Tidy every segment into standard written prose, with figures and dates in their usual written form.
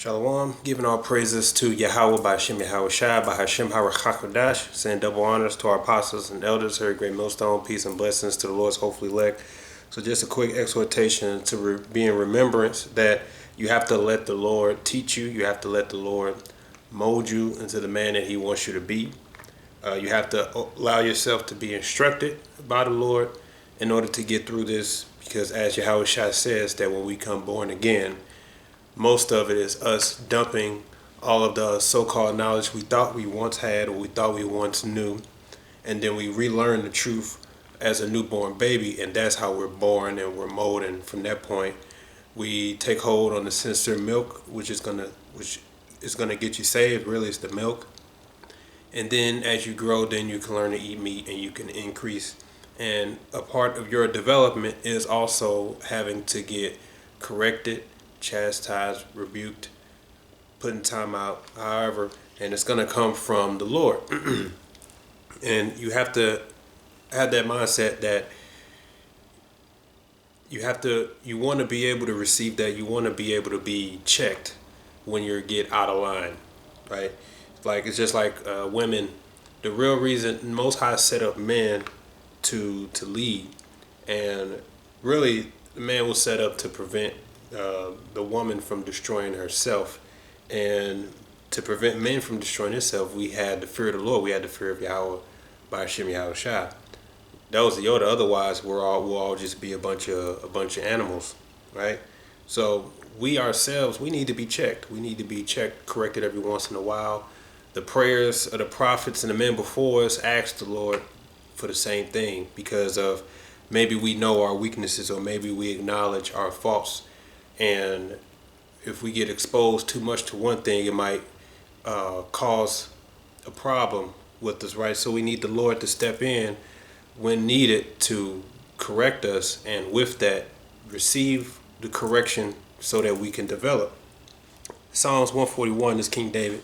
Shalom, giving all praises to Yahweh by Hashem Yahweh Shai by Hashem HaRachakodash, saying double honors to our apostles and elders, very great millstone, peace and blessings to the Lord's hopefully elect. So just a quick exhortation to be in remembrance that you have to let the Lord teach you, you have to let the Lord mold you into the man that he wants you to be. You have to allow yourself to be instructed by the Lord in order to get through this, because as Yahweh Shai says, that when we come born again, most of it is us dumping all of the so-called knowledge we thought we once had or we thought we once knew, and then we relearn the truth as a newborn baby, and that's how we're born and we're molded. And from that point, we take hold on the sincere milk, which is gonna get you saved. Really, it's the milk. And then as you grow, then you can learn to eat meat and you can increase. And a part of your development is also having to get corrected, chastised, rebuked, put in time out, however, and it's going to come from the Lord. And you have to have that mindset that you want to be able to receive that. You want to be able to be checked when you get out of line, right? Like, it's just like women. The real reason Most High set up men to lead, and really the man was set up to prevent the woman from destroying herself. And to prevent men from destroying themselves, we had the fear of the Lord. We had the fear of Yahweh by Hashem Yahweh Shai. That was the Yoda. Otherwise, we'll all just be a bunch of animals, right? So we ourselves, we need to be checked. We need to be checked, corrected every once in a while. The prayers of the prophets and the men before us asked the Lord for the same thing, because of maybe we know our weaknesses, or maybe we acknowledge our faults. And if we get exposed too much to one thing, it might cause a problem with us, right? So we need the Lord to step in when needed to correct us, and with that, receive the correction so that we can develop. Psalms 141 is King David.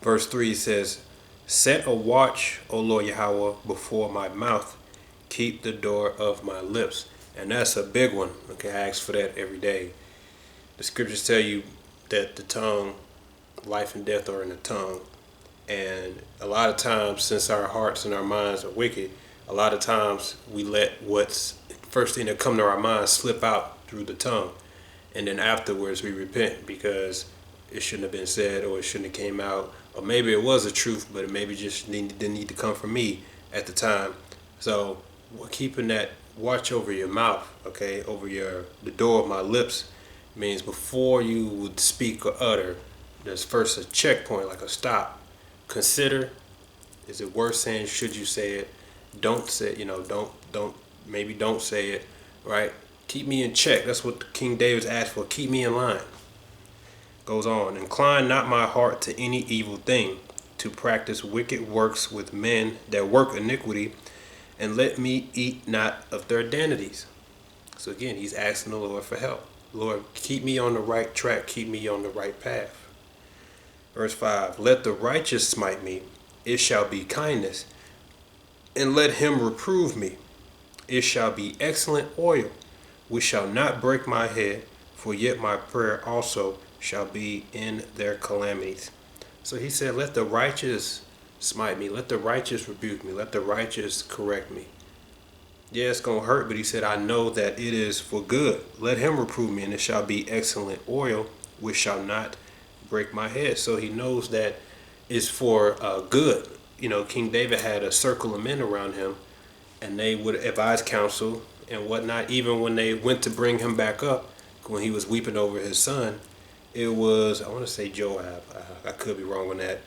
Verse 3 says, "Set a watch, O Lord Yahweh, before my mouth. Keep the door of my lips." And that's a big one. Okay, I ask for that every day. The scriptures tell you that the tongue, life and death are in the tongue. And a lot of times, since our hearts and our minds are wicked, a lot of times we let what's first thing that come to our minds slip out through the tongue. And then afterwards we repent because it shouldn't have been said, or it shouldn't have came out. Or maybe it was the truth, but it maybe just didn't need to come from me at the time. So we're keeping that watch over your mouth, okay, over the door of my lips, means before you would speak or utter, there's first a checkpoint, like a stop. Consider, is it worth saying? Should you say it? Don't say, don't say it, right? Keep me in check. That's what King David's asked for. Keep me in line. Goes on, "Incline not my heart to any evil thing, to practice wicked works with men that work iniquity, and let me eat not of their danities." So again, he's asking the Lord for help. Lord, keep me on the right track, keep me on the right path. Verse 5, "Let the righteous smite me, it shall be kindness, and let him reprove me. It shall be excellent oil, which shall not break my head, for yet my prayer also shall be in their calamities." So he said, let the righteous smite me, let the righteous rebuke me, let the righteous correct me. Yeah, it's going to hurt, but he said, I know that it is for good. Let him reprove me, and it shall be excellent oil, which shall not break my head. So he knows that it's for good. King David had a circle of men around him, and they would advise counsel and whatnot. Even when they went to bring him back up, when he was weeping over his son, it was, I want to say Joab. I could be wrong on that.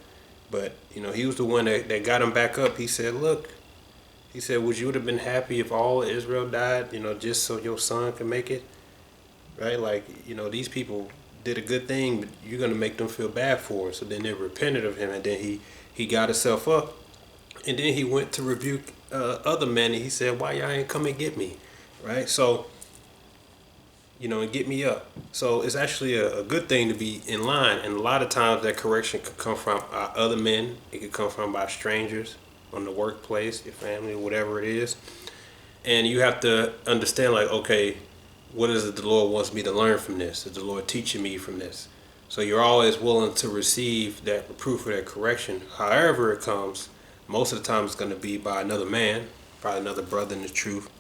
But, he was the one that got him back up. He said, look, would you have been happy if all of Israel died, just so your son could make it? Right? Like, these people did a good thing, but you're going to make them feel bad for it. So then they repented of him, and then he got himself up. And then he went to rebuke other men, and he said, why y'all ain't come and get me? Right? So, and get me up. So it's actually a good thing to be in line. And a lot of times that correction could come from other men. It could come from by strangers on the workplace, your family, whatever it is. And you have to understand, like, okay, what is it the Lord wants me to learn from this? Is the Lord teaching me from this? So you're always willing to receive that reproof or that correction. However it comes, most of the time it's going to be by another man, probably another brother in the truth.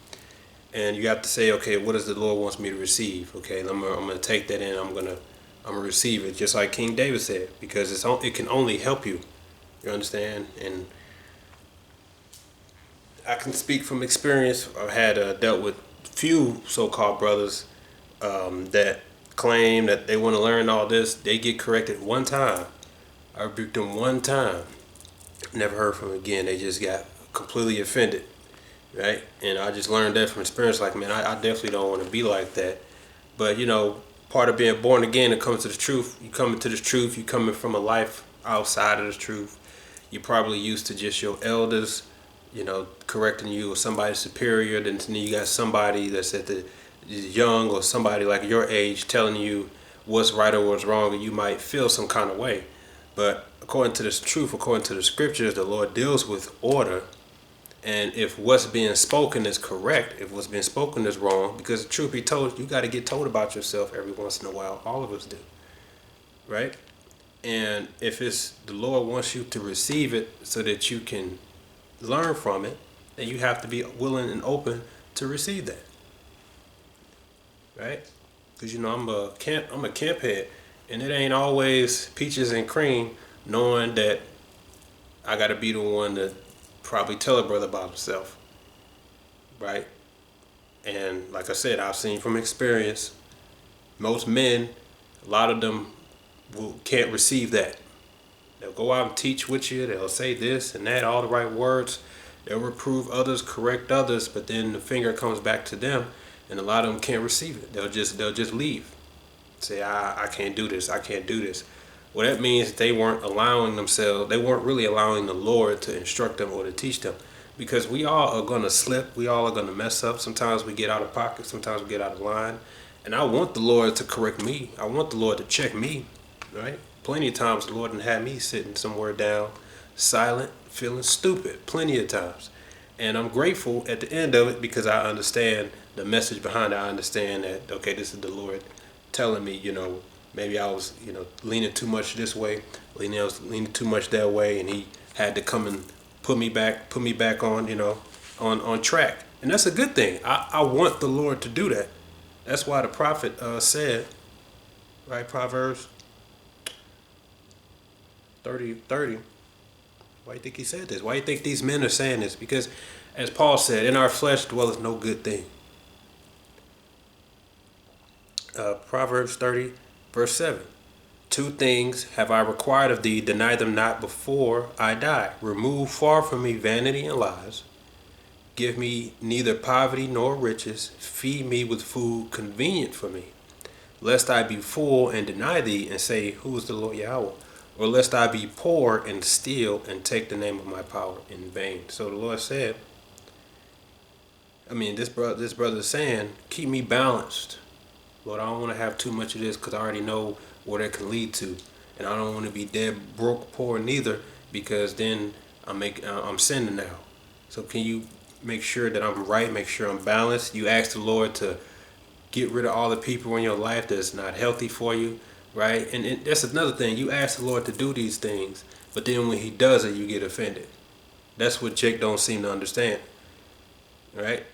And you have to say, okay, what does the Lord wants me to receive? Okay, I'm gonna take that in. I'm gonna receive it, just like King David said, because it can only help you. You understand? And I can speak from experience. I've had dealt with few so-called brothers that claim that they want to learn all this. They get corrected one time. I rebuked them one time. Never heard from them again. They just got completely offended, right? And I just learned that from experience. Like, man, I definitely don't want to be like that. But part of being born again, it comes to the truth. You come into the truth. You coming from a life outside of the truth. You're probably used to just your elders, correcting you, or somebody superior. Then you got somebody that's young, or somebody like your age telling you what's right or what's wrong, and you might feel some kind of way. But according to this truth, according to the scriptures, the Lord deals with order. And if what's being spoken is correct, if what's being spoken is wrong, because the truth be told, you got to get told about yourself every once in a while. All of us do, right? And if it's the Lord wants you to receive it so that you can learn from it, then you have to be willing and open to receive that, right? Because I'm a camp head, and it ain't always peaches and cream, knowing that I got to be the one to probably tell a brother about himself, right? And like I said, I've seen from experience, most men, a lot of them can't receive that. They'll go out and teach with you. They'll say this and that, all the right words. They'll reprove others, correct others, but then the finger comes back to them, and a lot of them can't receive it. They'll just leave. Say, I can't do this. I can't do this. Well, that means they weren't really allowing the Lord to instruct them or to teach them. Because we all are going to slip. We all are going to mess up. Sometimes we get out of pocket. Sometimes we get out of line. And I want the Lord to correct me. I want the Lord to check me, right? Plenty of times the Lord done had me sitting somewhere down, silent, feeling stupid. Plenty of times. And I'm grateful at the end of it because I understand the message behind it. I understand that, okay, this is the Lord telling me, maybe I was, leaning too much this way, leaning too much that way, and he had to come and put me back on, on track. And that's a good thing. I want the Lord to do that. That's why the prophet said, right, Proverbs 30. Why do you think he said this? Why do you think these men are saying this? Because, as Paul said, in our flesh dwelleth no good thing. Proverbs 30, verse 7. 2 things have I required of thee, deny them not before I die. Remove far from me vanity and lies. Give me neither poverty nor riches. Feed me with food convenient for me. Lest I be full and deny thee and say, who is the Lord Yahweh? Or lest I be poor and steal and take the name of my power in vain. So the Lord said, this brother is saying, keep me balanced. Lord, I don't want to have too much of this because I already know what it can lead to. And I don't want to be dead broke poor neither, because then I'm sinning now. So can you make sure that I'm right, make sure I'm balanced? You ask the Lord to get rid of all the people in your life that's not healthy for you, right? And that's another thing. You ask the Lord to do these things, but then when he does it, you get offended. That's what Jake don't seem to understand, right?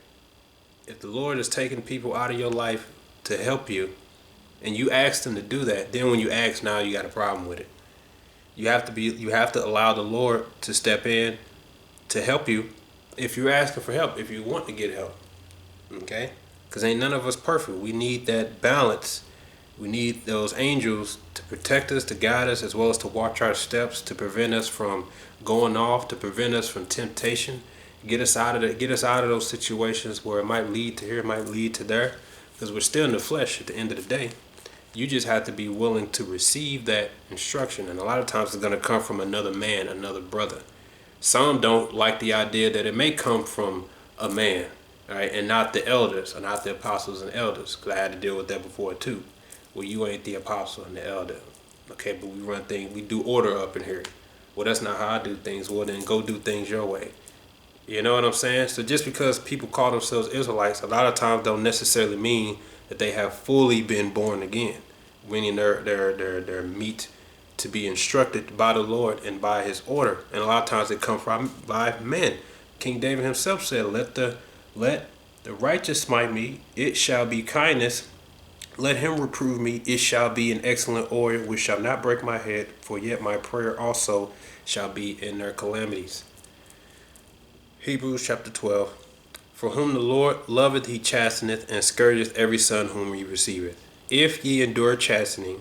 If the Lord is taking people out of your life to help you, and you ask them to do that, then when you ask, now you got a problem with it. You have to allow the Lord to step in to help you if you're asking for help, if you want to get help. Okay? Because ain't none of us perfect. We need that balance. We need those angels to protect us, to guide us, as well as to watch our steps, to prevent us from going off, to prevent us from temptation, get us out of those situations where it might lead to here, it might lead to there. Because we're still in the flesh at the end of the day. You just have to be willing to receive that instruction. And a lot of times it's going to come from another man, another brother. Some don't like the idea that it may come from a man, right, and not the elders, or not the apostles and elders. Because I had to deal with that before too. Well, you ain't the apostle and the elder. Okay, but we do order up in here. Well, that's not how I do things. Well, then go do things your way. You know what I'm saying? So just because people call themselves Israelites, a lot of times don't necessarily mean that they have fully been born again. meaning their meat to be instructed by the Lord and by His order. And a lot of times it comes from by men. King David himself said, "Let the righteous smite me; it shall be kindness. Let him reprove me; it shall be an excellent oil, which shall not break my head. For yet my prayer also shall be in their calamities." Hebrews chapter 12. For whom the Lord loveth he chasteneth, and scourgeth every son whom he receiveth. If ye endure chastening,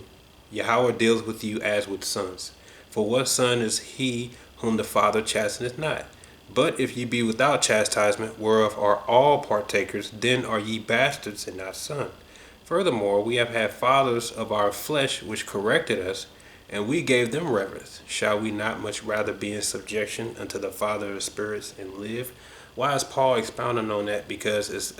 Yahweh deals with you as with sons. For what son is he whom the Father chasteneth not? But if ye be without chastisement, whereof are all partakers, then are ye bastards and not sons. Furthermore, we have had fathers of our flesh which corrected us, and we gave them reverence. Shall we not much rather be in subjection unto the Father of spirits and live? Why is Paul expounding on that? Because it's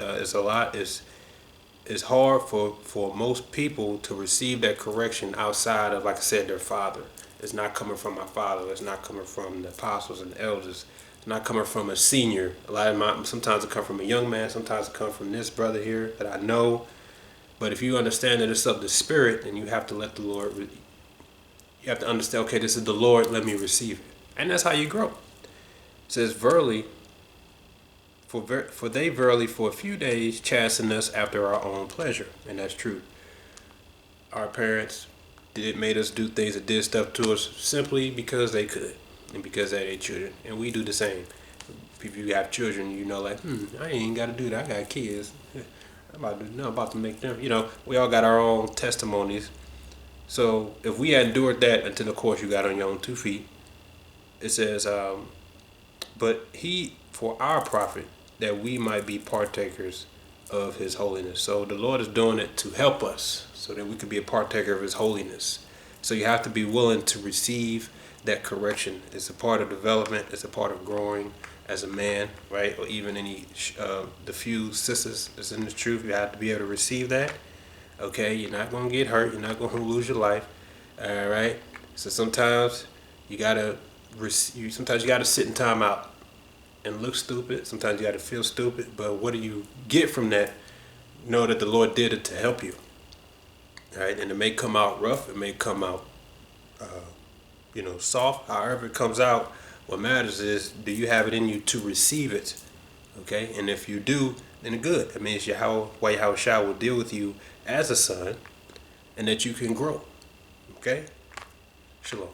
hard for most people to receive that correction outside of, like I said, their father. It's not coming from my father. It's not coming from the apostles and the elders. It's not coming from a senior. Sometimes it comes from a young man. Sometimes it comes from this brother here that I know. But if you understand that it's of the Spirit, then you have to let the Lord. You have to understand. Okay, this is the Lord. Let me receive it, and that's how you grow. It says, "Verily, for they verily for a few days chasten us after our own pleasure," and that's true. Our parents made us do things that did stuff to us simply because they could, and because they're their children, and we do the same. If you have children, you know, like, I ain't got to do that. I got kids. I'm about to make them. You know, we all got our own testimonies. So if we had endured that until, of course, you got on your own 2 feet, it says, but he for our profit, that we might be partakers of his holiness. So the Lord is doing it to help us so that we could be a partaker of his holiness. So you have to be willing to receive that correction. It's a part of development. It's a part of growing as a man, right? Or even the few sisters that's in the truth. You have to be able to receive that. Okay, you're not going to get hurt. You're not going to lose your life. All right. So sometimes you gotta sit in time out and look stupid. Sometimes you gotta feel stupid. But what do you get from that? Know that the Lord did it to help you. All right, and it may come out rough. It may come out, soft. However it comes out, what matters is, do you have it in you to receive it? Okay, and if you do, then good. That means Yahweh Shah will deal with you as a son, and that you can grow. Okay, shalom.